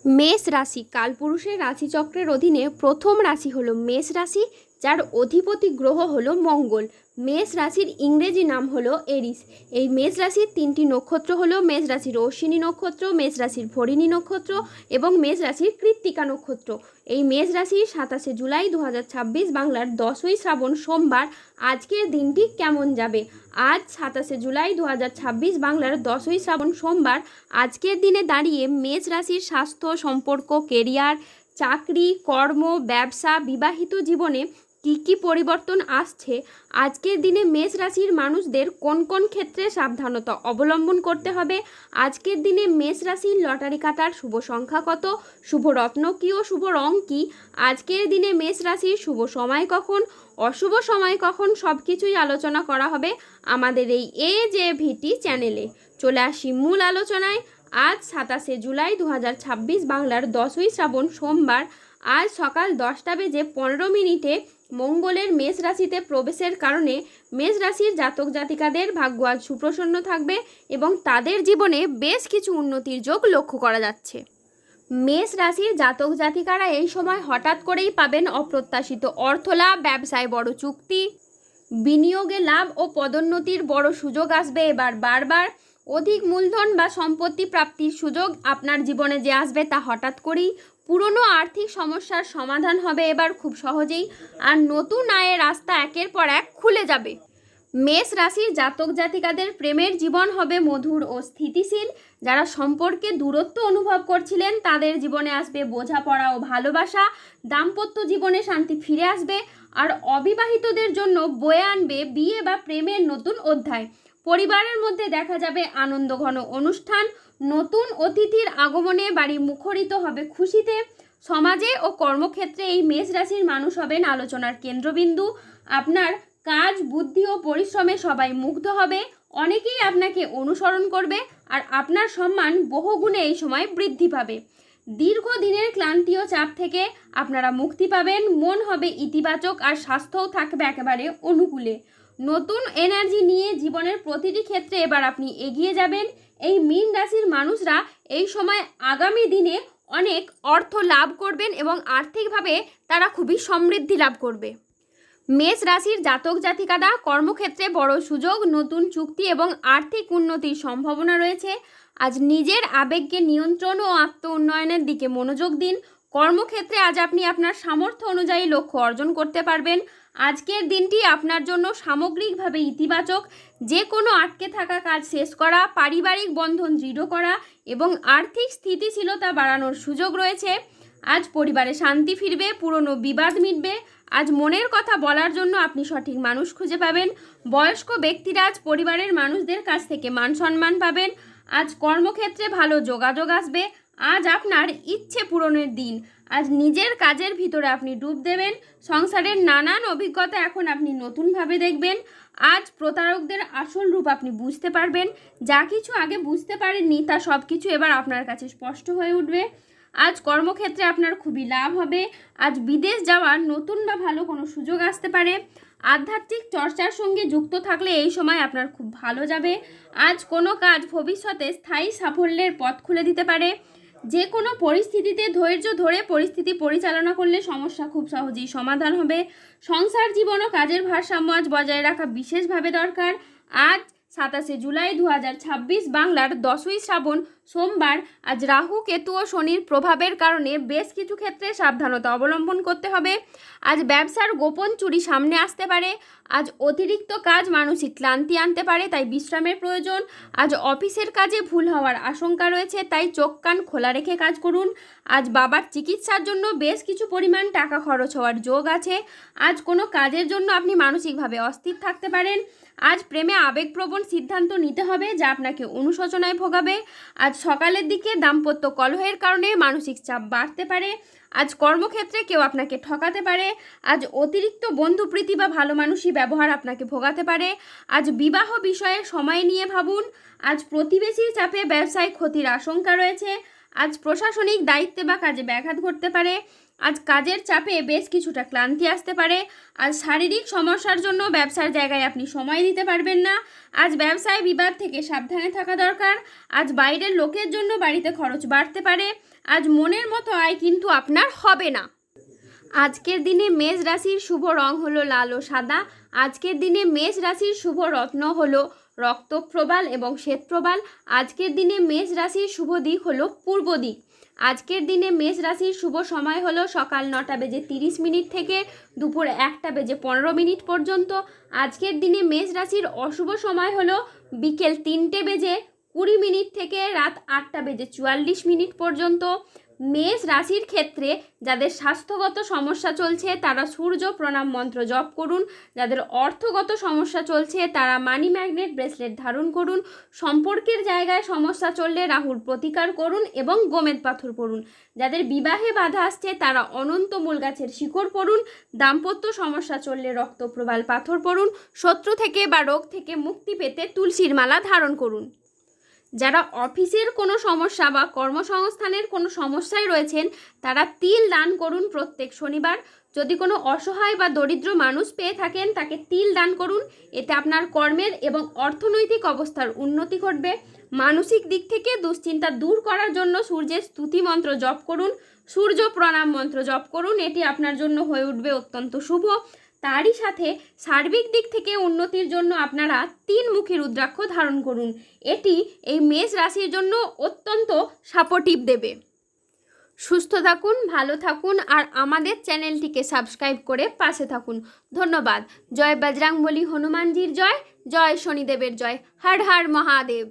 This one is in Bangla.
মেষ রাশি কালপুরুষের রাশিচক্রের অধীনে প্রথম রাশি হলো মেষ রাশি, যার অধিপতি গ্রহ হলো মঙ্গল। মেষ রাশির ইংরেজি নাম হলো এরিস। এই মেষ রাশির তিনটি নক্ষত্র হলো মেষ রাশির অশ্বিনী নক্ষত্র, মেষ রাশির ভরিণী নক্ষত্র এবং মেষ রাশির কৃত্তিকা নক্ষত্র। এই মেষ রাশির 27 জুলাই 2026 বাংলার 10ই শ্রাবণ সোমবার আজকের দিনটি কেমন যাবে। আজ 27 জুলাই 2026 বাংলার 10ই শ্রাবণ সোমবার আজকের দিনে দাঁড়িয়ে মেষ রাশির স্বাস্থ্য, সম্পর্ক, কেরিয়ার, চাকরি, কর্ম, ব্যবসা, বিবাহিত জীবনে কী কী পরিবর্তন আসছে, আজকের দিনে মেষ রাশির মানুষদের কোন কোন ক্ষেত্রে সাবধানতা অবলম্বন করতে হবে, আজকের দিনে মেষ রাশির লটারি কাটার শুভ সংখ্যা কত, শুভ রত্ন কী ও শুভ রং কী, আজকের দিনে মেষ রাশির শুভ সময় কখন, অশুভ সময় কখন, সব কিছুই আলোচনা করা হবে আমাদের এই AJVT চ্যানেলে। চলে আসি মূল আলোচনায়। আজ 27 জুলাই 2026 বাংলার 10ই শ্রাবণ সোমবার আজ সকাল 10:15 মঙ্গলের মেষ রাশিতে প্রবেশের কারণে মেষ রাশির জাতক জাতিকাদের ভাগ্য আজ সুপ্রসন্ন থাকবে এবং তাদের জীবনে বেশ কিছু উন্নতির যোগ লক্ষ্য করা যাচ্ছে। মেষ রাশির জাতক জাতিকারা এই সময় হঠাৎ করেই পাবেন অপ্রত্যাশিত অর্থলাভ, ব্যবসায় বড় চুক্তি, বিনিয়োগে লাভ ও পদোন্নতির বড় সুযোগ আসবে এবার বারবার। অধিক মূলধন বা সম্পত্তি প্রাপ্তির সুযোগ আপনার জীবনে যে আসবে তা হঠাৎ করেই। পুরনো আর্থিক সমস্যার সমাধান হবে এবার খুব সহজেই, আর নতুন আয়ের রাস্তা একের পর এক খুলে যাবে। মেষ রাশির জাতক জাতিকাদের প্রেমের জীবন হবে মধুর ও স্থিতিশীল। যারা সম্পর্কে দূরত্ব অনুভব করছিলেন তাদের জীবনে আসবে বোঝাপড়া ও ভালোবাসা, দাম্পত্য জীবনে শান্তি ফিরে আসবে, আর অবিবাহিতদের জন্য বয়ে আনবে বিয়ে বা প্রেমের নতুন অধ্যায়। পরিবারের মধ্যে দেখা যাবে আনন্দঘন অনুষ্ঠান, নতুন অতিথির আগমনে বাড়ি মুখরিত হবে খুশিতে। সমাজে ও কর্মক্ষেত্রে এই মেষ রাশির মানুষ হবেন আলোচনার কেন্দ্রবিন্দু। আপনার কাজ, বুদ্ধি ও পরিশ্রমে সবাই মুগ্ধ হবে, অনেকেই আপনাকে অনুসরণ করবে আর আপনার সম্মান বহুগুণে এই সময় বৃদ্ধি পাবে। দীর্ঘদিনের ক্লান্তি ও চাপ থেকে আপনারা মুক্তি পাবেন, মন হবে ইতিবাচক আর স্বাস্থ্যও থাকবে একেবারে অনুকূলে। নতুন এনার্জি নিয়ে জীবনের প্রতিটি ক্ষেত্রে এবার আপনি এগিয়ে যাবেন। এই মীন রাশির মানুষরা এই সময় আগামী দিনে অনেক অর্থ লাভ করবেন এবং আর্থিকভাবে তারা খুবই সমৃদ্ধি লাভ করবে। মেষ রাশির জাতক জাতিকারা কর্মক্ষেত্রে বড় সুযোগ, নতুন চুক্তি এবং আর্থিক উন্নতির সম্ভাবনা রয়েছে। আজ নিজের আবেগকে নিয়ন্ত্রণ ও আত্ম উন্নয়নের দিকে মনোযোগ দিন। কর্মক্ষেত্রে আজ আপনি আপনার সামর্থ্য অনুযায়ী লক্ষ্য অর্জন করতে পারবেন। আজকের দিনটি আপনার জন্য সামগ্রিকভাবে ইতিবাচক। যে কোনো আটকে থাকা কাজ শেষ করা, পারিবারিক বন্ধন দৃঢ় করা এবং আর্থিক স্থিতিশীলতা বাড়ানোর সুযোগ রয়েছে। আজ পরিবারে শান্তি ফিরবে, পুরনো বিবাদ মিটবে। আজ মনের কথা বলার জন্য আপনি সঠিক মানুষ খুঁজে পাবেন। বয়স্ক ব্যক্তিরা আজ পরিবারের মানুষদের কাছ থেকে মান সম্মান পাবেন। আজ কর্মক্ষেত্রে ভালো যোগাযোগ আসবে। আজ আপনার ইচ্ছে পূরণের দিন। আজ নিজের কাজের ভিতরে আপনি ডুব দেবেন। সংসারের নানান অভিজ্ঞতা এখন আপনি নতুনভাবে দেখবেন। আজ প্রতারকদের আসল রূপ আপনি বুঝতে পারবেন। যা কিছু আগে বুঝতে পারেননি তা সব কিছু এবার আপনার কাছে স্পষ্ট হয়ে উঠবে। আজ কর্মক্ষেত্রে আপনার খুবই লাভ হবে। আজ বিদেশ যাওয়ার নতুন বা ভালো কোনো সুযোগ আসতে পারে। আধ্যাত্মিক চর্চার সঙ্গে যুক্ত থাকলে এই সময় আপনার খুব ভালো যাবে। আজ কোনো কাজ ভবিষ্যতে স্থায়ী সাফল্যের পথ খুলে দিতে পারে। যে কোনো পরিস্থিতিতে ধৈর্য ধরে পরিস্থিতি পরিচালনা করলে সমস্যা খুব সহজেই সমাধান হবে। সংসার জীবন ও কাজের ভারসাম্য আজ বজায় রাখা বিশেষভাবে দরকার। আজ 27 জুলাই 2026 বাংলার 10ই শ্রাবণ সোমবার আজ রাহু, কেতু ও শনির প্রভাবের কারণে বেশ কিছু ক্ষেত্রে সাবধানতা অবলম্বন করতে হবে। আজ ব্যবসার গোপন চুরি সামনে আসতে পারে। আজ অতিরিক্ত কাজ মানসিক ক্লান্তি আনতে পারে, তাই বিশ্রামের প্রয়োজন। আজ অফিসের কাজে ভুল হওয়ার আশঙ্কা রয়েছে, তাই চোখ কান খোলা রেখে কাজ করুন। আজ বাবার চিকিৎসার জন্য বেশ কিছু পরিমাণ টাকা খরচ হওয়ার যোগ আছে। আজ কোনো কাজের জন্য আপনি মানসিকভাবে অস্থির থাকতে পারেন। আজ প্রেমে আবেগপ্রবণ সিদ্ধান্ত নিতে হবে যা আপনাকে অনুশোচনায় ভোগাবে। আজ সকালের দিকে দাম্পত্য কলহের কারণে মানসিক চাপ বাড়তে পারে। আজ কর্মক্ষেত্রে কেউ আপনাকে ঠকাতে পারে। আজ অতিরিক্ত বন্ধুপ্রীতি বা ভালো মানুষই ব্যবহার আপনাকে ভোগাতে পারে। আজ বিবাহ বিষয়ে সময় নিয়ে ভাবুন। আজ প্রতিবেশীর চাপে ব্যবসায় ক্ষতির আশঙ্কা রয়েছে। আজ প্রশাসনিক দায়িত্বে বা কাজে ব্যাঘাত ঘটতে পারে। আজ কাজের চাপে বেশ কিছুটা ক্লান্তি আসতে পারে। আজ শারীরিক সমস্যার জন্য ব্যবসার জায়গায় আপনি সময় দিতে পারবেন না। আজ ব্যবসায় বিবাদ থেকে সাবধানে থাকা দরকার। আজ বাইরের লোকের জন্য বাড়িতে খরচ বাড়তে পারে। আজ মনের মতো আয় কিন্তু আপনার হবে না। আজকের দিনে মেষ রাশির শুভ রং হলো লাল ও সাদা। আজকের দিনে মেষ রাশির শুভ রত্ন হলো রক্তপ্রবাল এবং শ্বেতপ্রবাল। আজকের দিনে মেষ রাশির শুভ দিক হলো পূর্ব দিক। আজকের দিনে মেষ রাশির শুভ সময় হলো সকাল 9:30 থেকে দুপুর 1:15 পর্যন্ত। আজকের দিনে মেষ রাশির অশুভ সময় হলো বিকেল 3:20 থেকে রাত 8:44 পর্যন্ত। মেষ রাশির ক্ষেত্রে যাদের স্বাস্থ্যগত সমস্যা চলছে তারা সূর্য প্রণাম মন্ত্র জপ করুন। যাদের অর্থগত সমস্যা চলছে তারা মানি ম্যাগনেট ব্রেসলেট ধারণ করুন। সম্পর্কের জায়গায় সমস্যা চললে রাহুর প্রতিকার করুন এবং গোমেদ পাথর পড়ুন। যাদের বিবাহে বাধা আসছে তারা অনন্ত মূল গাছের শিকড় পড়ুন। দাম্পত্য সমস্যা চললে রক্তপ্রবাল পাথর পড়ুন। শত্রু থেকে বা রোগ থেকে মুক্তি পেতে তুলসীর মালা ধারণ করুন। যারা অফিসের কোনো সমস্যা বা কর্মসংস্থানের কোনো সমস্যায় রয়েছেন তারা তিল দান করুন প্রত্যেক শনিবার। যদি কোনো অসহায় বা দরিদ্র মানুষ পেয়ে থাকেন তাকে তিল দান করুন। এতে আপনার কর্মের এবং অর্থনৈতিক অবস্থার উন্নতি ঘটবে। মানসিক দিক থেকে দুশ্চিন্তা দূর করার জন্য সূর্যের স্তুতি মন্ত্র জপ করুন। সূর্য প্রণাম মন্ত্র জপ করুন, এটি আপনার জন্য হয়ে উঠবে অত্যন্ত শুভ। তারই সাথে সার্বিক দিক থেকে উন্নতির জন্য আপনারা 3 মুখী রুদ্রাক্ষ ধারণ করুন। এটি এই মেষ রাশির জন্য অত্যন্ত সাপোর্টিভ দেবে। সুস্থ থাকুন, ভালো থাকুন আর আমাদের চ্যানেলটিকে সাবস্ক্রাইব করে পাশে থাকুন। ধন্যবাদ। জয় বজরংবলী হনুমানজির জয়, জয় শনিদেবের জয়। হর হর মহাদেব।